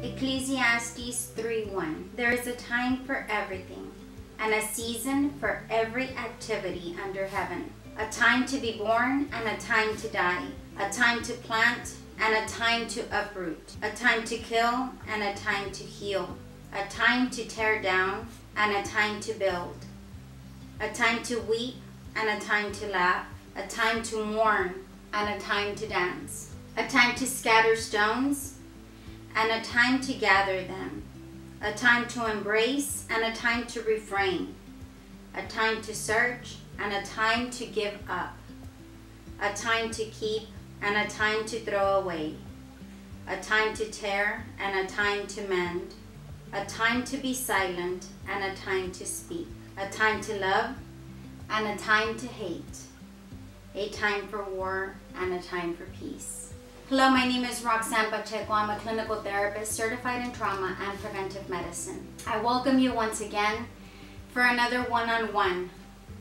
Ecclesiastes 3:1. There is a time for everything, and a season for every activity under heaven. A time to be born and a time to die. A time to plant and a time to uproot. A time to kill and a time to heal. A time to tear down and a time to build. A time to weep and a time to laugh. A time to mourn and a time to dance. A time to scatter stones and a time to gather them. A time to embrace and a time to refrain. A time to search and a time to give up. A time to keep and a time to throw away. A time to tear and a time to mend. A time to be silent and a time to speak. A time to love and a time to hate. A time for war and a time for peace. Hello, my name is Roxanne Pacheco. I'm a clinical therapist certified in trauma and preventive medicine. I welcome you once again for another one-on-one,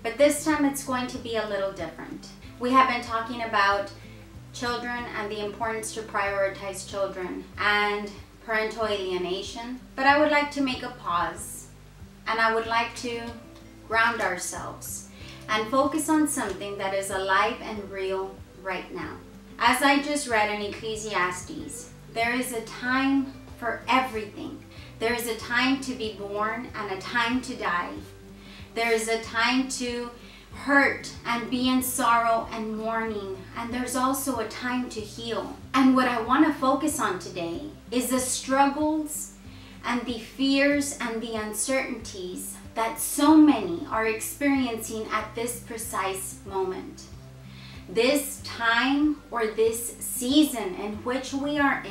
but this time it's going to be a little different. We have been talking about children and the importance to prioritize children and parental alienation, but I would like to make a pause and I would like to ground ourselves and focus on something that is alive and real right now. As I just read in Ecclesiastes, there is a time for everything. There is a time to be born and a time to die. There is a time to hurt and be in sorrow and mourning, and there's also a time to heal. And what I want to focus on today is the struggles and the fears and the uncertainties that so many are experiencing at this precise moment. This time or this season in which we are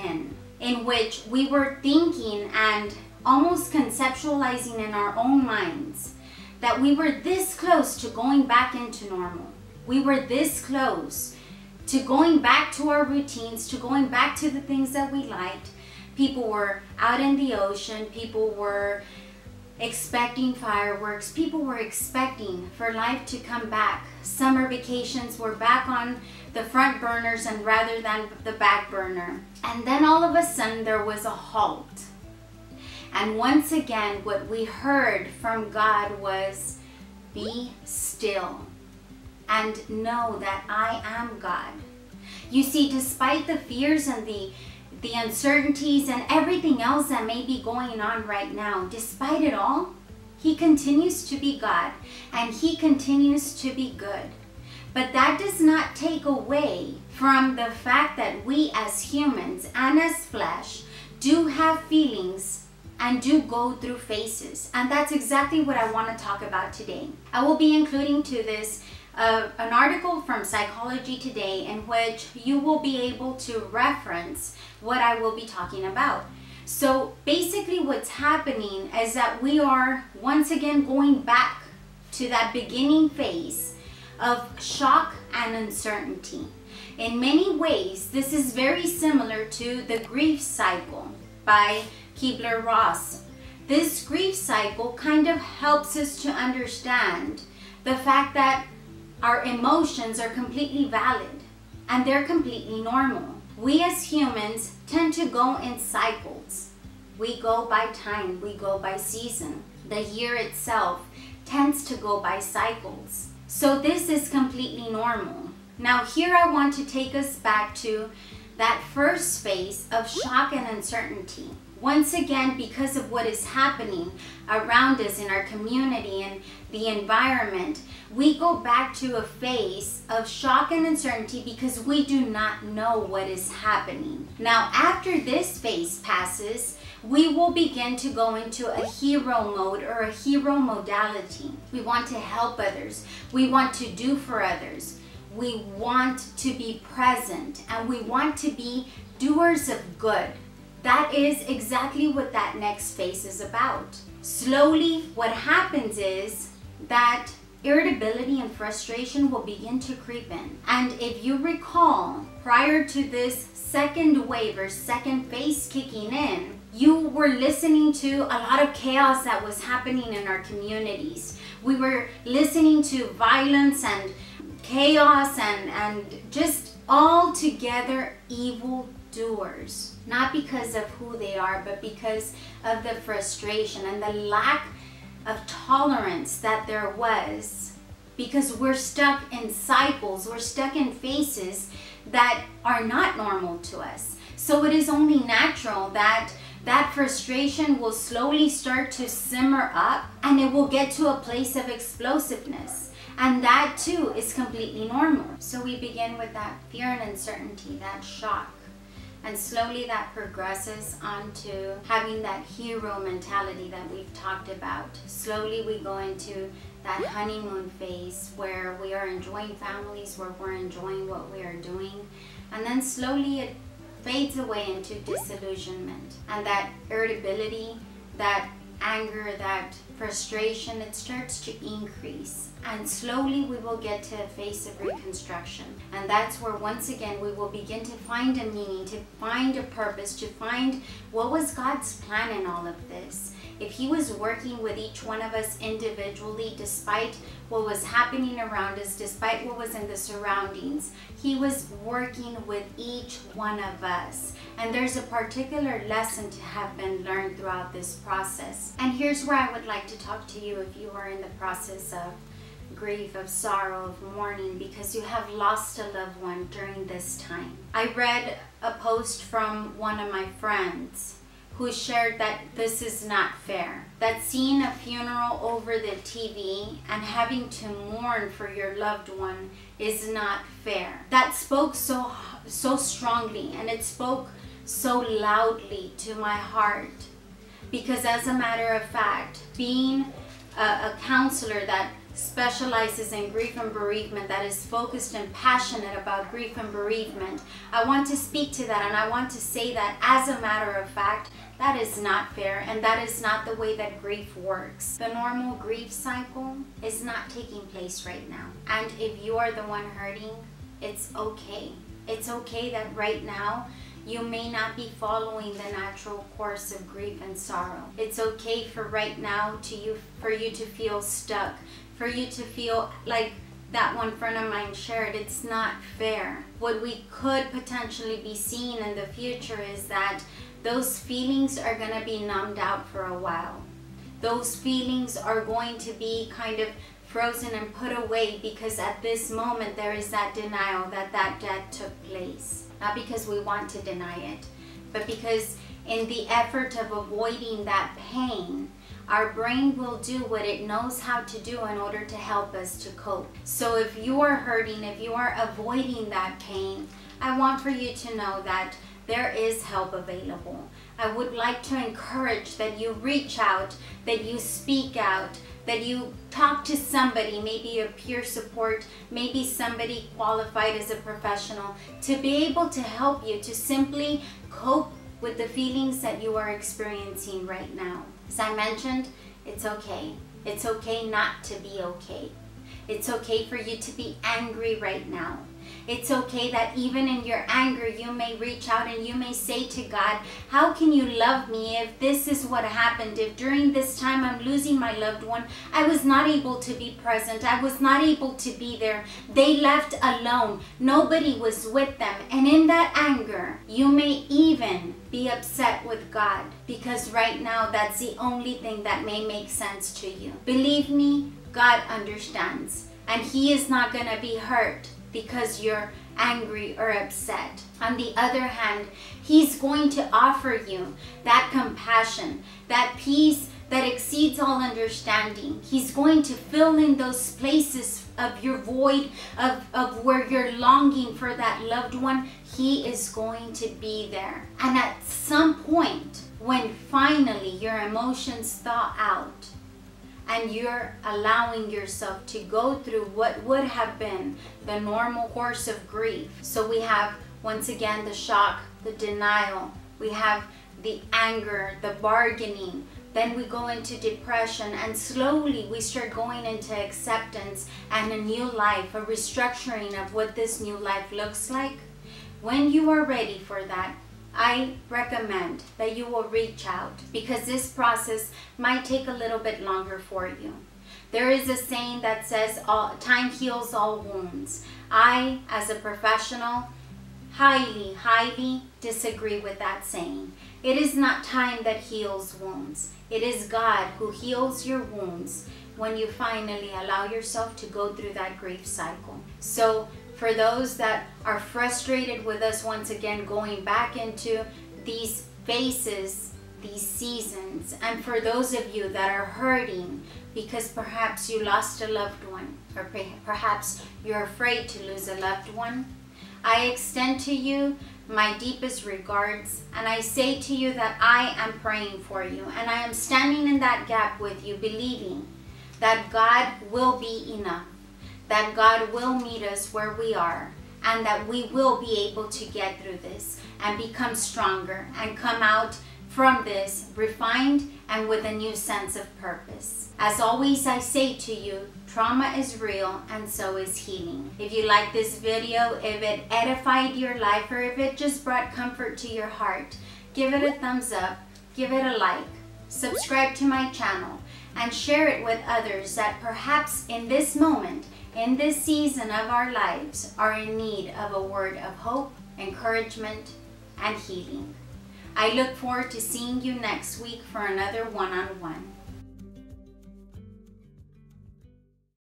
in which we were thinking and almost conceptualizing in our own minds that we were this close to going back into normal. We were this close to going back to our routines, to going back to the things that we liked. People were out in the ocean, people were expecting fireworks, people were expecting for life to come back. Summer vacations were back on the front burners and rather than the back burner. And then all of a sudden there was a halt. And once again, what we heard from God was, be still and know that I am God. You see, despite the fears and the uncertainties and everything else that may be going on right now, despite it all, He continues to be God and He continues to be good. But that does not take away from the fact that we as humans and as flesh do have feelings and do go through phases. And that's exactly what I want to talk about today. I will be including to this an article from Psychology Today in which you will be able to reference what I will be talking about. So basically what's happening is that we are once again going back to that beginning phase of shock and uncertainty. In many ways, this is very similar to the grief cycle by Kubler-Ross. This grief cycle kind of helps us to understand the fact that our emotions are completely valid and they're completely normal. We as humans tend to go in cycles. We go by time, we go by season. The year itself tends to go by cycles. So this is completely normal. Now here I want to take us back to that first phase of shock and uncertainty. Once again, because of what is happening around us in our community and the environment, we go back to a phase of shock and uncertainty because we do not know what is happening. Now, after this phase passes, we will begin to go into a hero mode or a hero modality. We want to help others. We want to do for others. We want to be present and we want to be doers of good. That is exactly what that next phase is about. Slowly, what happens is that irritability and frustration will begin to creep in. And if you recall, prior to this second wave or second phase kicking in, you were listening to a lot of chaos that was happening in our communities. We were listening to violence and chaos and just altogether evildoers, not because of who they are, but because of the frustration and the lack of tolerance that there was, because we're stuck in cycles, we're stuck in phases that are not normal to us. So it is only natural that that frustration will slowly start to simmer up, and it will get to a place of explosiveness. And that too is completely normal. So we begin with that fear and uncertainty, that shock. And slowly that progresses onto having that hero mentality that we've talked about. Slowly we go into that honeymoon phase where we are enjoying families, where we're enjoying what we are doing. And then slowly it fades away into disillusionment. And that irritability, that anger, that frustration, it starts to increase. And slowly we will get to a phase of reconstruction. And that's where once again we will begin to find a meaning, to find a purpose, to find what was God's plan in all of this. If He was working with each one of us individually, despite what was happening around us, despite what was in the surroundings, He was working with each one of us. And there's a particular lesson to have been learned throughout this process. And here's where I would like to talk to you if you are in the process of grief, of sorrow, of mourning, because you have lost a loved one during this time. I read a post from one of my friends who shared that this is not fair. That seeing a funeral over the TV and having to mourn for your loved one is not fair. That spoke so strongly, and it spoke so loudly to my heart, because as a matter of fact, being a counselor that specializes in grief and bereavement, that is focused and passionate about grief and bereavement, I want to speak to that, and I want to say that as a matter of fact, that is not fair, and that is not the way that grief works. The normal grief cycle is not taking place right now. And if you are the one hurting, it's okay. It's okay that right now you may not be following the natural course of grief and sorrow. It's okay for right now for you to feel stuck, for you to feel like that one friend of mine shared, it's not fair. What we could potentially be seeing in the future is that those feelings are going to be numbed out for a while. Those feelings are going to be kind of frozen and put away, because at this moment there is that denial that that death took place. Not because we want to deny it, but because in the effort of avoiding that pain, our brain will do what it knows how to do in order to help us to cope. So if you are hurting, if you are avoiding that pain, I want for you to know that there is help available. I would like to encourage that you reach out, that you speak out, that you talk to somebody, maybe a peer support, maybe somebody qualified as a professional, to be able to help you to simply cope with the feelings that you are experiencing right now. As I mentioned, it's okay. It's okay not to be okay. It's okay for you to be angry right now. It's okay that even in your anger, you may reach out and you may say to God, how can you love me if this is what happened? If during this time I'm losing my loved one, I was not able to be present. I was not able to be there. They left alone. Nobody was with them. And in that anger, you may even be upset with God, because right now that's the only thing that may make sense to you. Believe me, God understands, and He is not going to be hurt because you're angry or upset. On the other hand, He's going to offer you that compassion, that peace that exceeds all understanding. He's going to fill in those places of your void, of where you're longing for that loved one. He is going to be there. And at some point, when finally your emotions thaw out, and you're allowing yourself to go through what would have been the normal course of grief. So we have, once again, the shock, the denial, we have the anger, the bargaining, then we go into depression, and slowly we start going into acceptance and a new life, a restructuring of what this new life looks like. When you are ready for that, I recommend that you will reach out, because this process might take a little bit longer for you. There is a saying that says, time heals all wounds. I, as a professional, highly, highly disagree with that saying. It is not time that heals wounds. It is God who heals your wounds when you finally allow yourself to go through that grief cycle. So for those that are frustrated with us once again going back into these phases, these seasons, and for those of you that are hurting because perhaps you lost a loved one, or perhaps you're afraid to lose a loved one, I extend to you my deepest regards, and I say to you that I am praying for you, and I am standing in that gap with you, believing that God will be enough, that God will meet us where we are, and that we will be able to get through this and become stronger and come out from this refined and with a new sense of purpose. As always, I say to you, trauma is real and so is healing. If you like this video, if it edified your life, or if it just brought comfort to your heart, give it a thumbs up, give it a like, subscribe to my channel, and share it with others that perhaps in this moment, in this season of our lives, are in need of a word of hope, encouragement, and healing. I look forward to seeing you next week for another one-on-one.